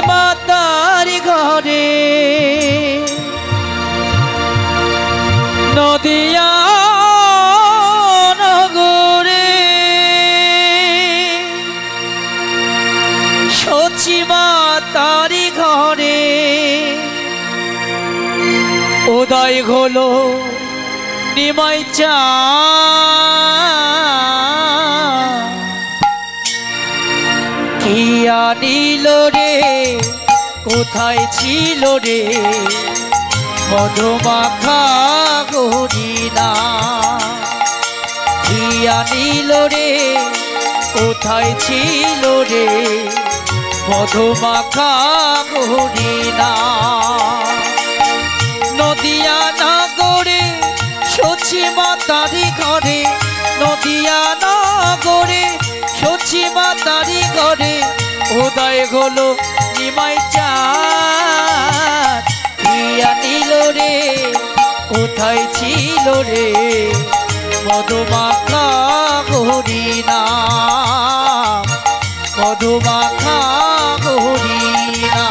মাতার ঘরে নদিয়া নগরে সচি মাতার ঘরে উদয় হলো নিমাই চাঁদ কি আনিল রে কোথায় ছিল রে মধুমাখা গরিনা কি আনিল রে কোথায় ছিল রে মধুমাখা গরিনা নদিয়া নগরে সচি মাতারি ঘরে নদিয়া নগরে সচি মাতারি ঘরে উদয় হলো নিমাই চাঁদ কি আনিল রে কোথায় ছিল রে মধুমাখা গরিনা মধুমাখা গরিনা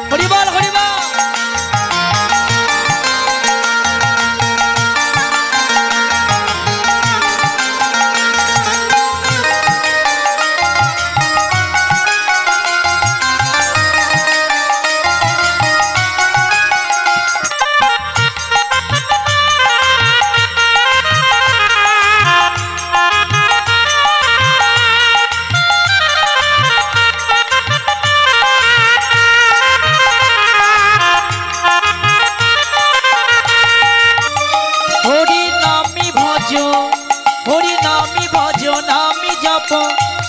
হরিবল হরিবল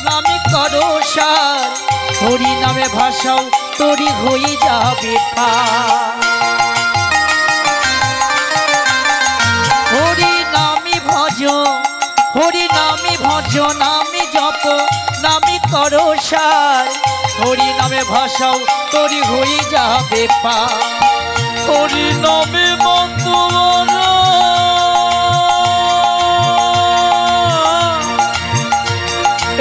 নামে করো সার হরি নামে ভাষাও তোরি হয়ে যাবে হরি নামে ভজ হরি নামে ভজ নামে জপ নামে করো সার হরি নামে ভাষাও তোরি হয়ে যাবে হরি নামে বন্ধু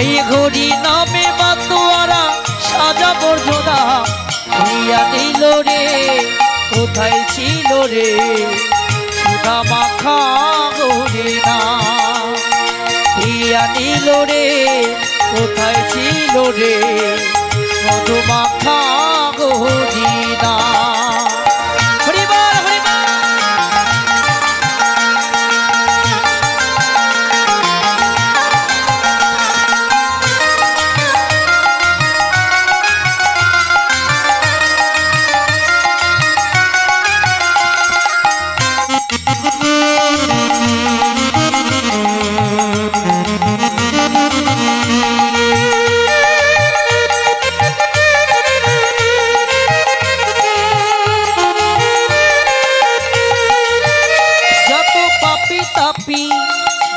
এই হরি নামে মাতোয়ারা সাজা বর্জনা হইয়া দিল রে কোথায় ছিল রে সুধা মাখা গরিনা হইয়া দিল রে কোথায় ছিল রে মধুমাখা গরিনা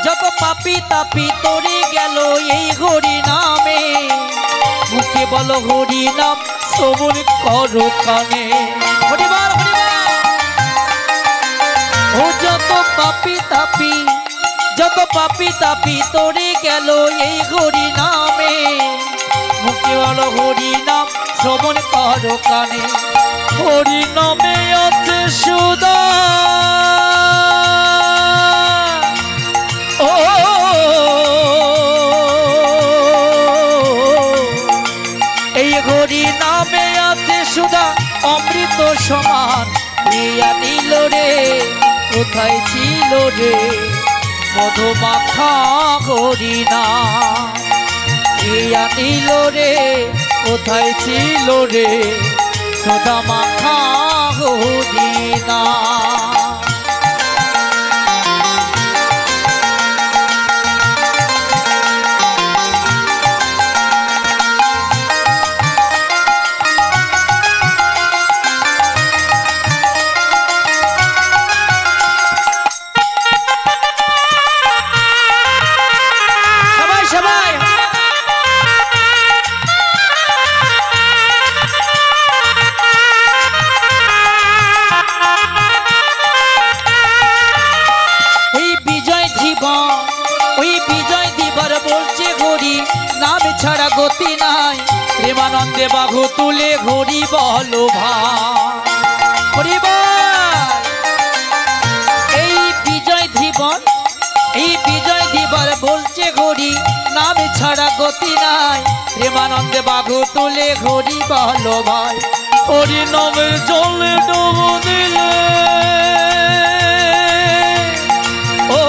যত পাপি তাপি তোরে গেল এই হরি নামে মুখে বলো হরি নাম শ্রবণ করো কানে হরিবার হরিবার ও যত পাপি তাপি তোরে গেল এই হরি নামে মুখে বলো হরি নাম শ্রবণ করো কানে হরি নামে আছে সুদা এই হরি নামে আছে সুধা অমৃত সমান প্রিয়া নীল রে কোথায় ছিল রে মধুমাখা গরিনা প্রিয়া নীল রে কোথায় ছিল রে সুধা মাখা গরিনা প্রেমানন্দে বাহু তুলে হরি বলো ভাই। এই বিজয় ধীবর বলছে হরি নাম ছাড়া গতি নাই। প্রেমানন্দে বাহু তুলে হরি বলো ভাই। হরি নামের জলে ডুব দিলে ও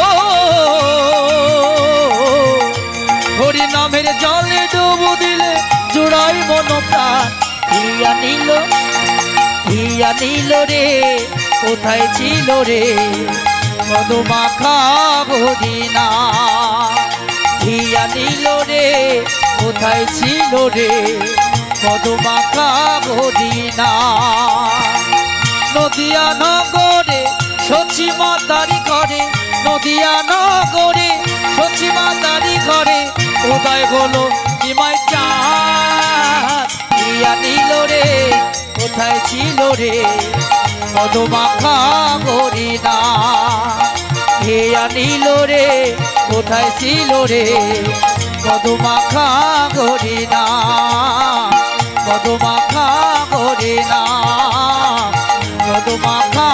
হরি নামের জলে ডুব দিলে জুড়াই মন প্রাণ। হিয়া নীল রে কোথায় ছিল রে মধুমাখা হরিনা। হিয়া নীল রে কোথায় ছিল রে মধুমাখা হরিনা। নদিয়া নগরে সচি মাতারি ঘরে, নদিয়া নগরে সচি মাতারি ঘরে উদয় হলো নিমাই চাঁদ। হিয়া নীল রে কোথায় ছিল রে মধুমাখা হরিনা। হিয়া নীল রে কোথায় ছিল রে মধুমাখা হরিনা। মধুমাখা হরিনা মধুমাখা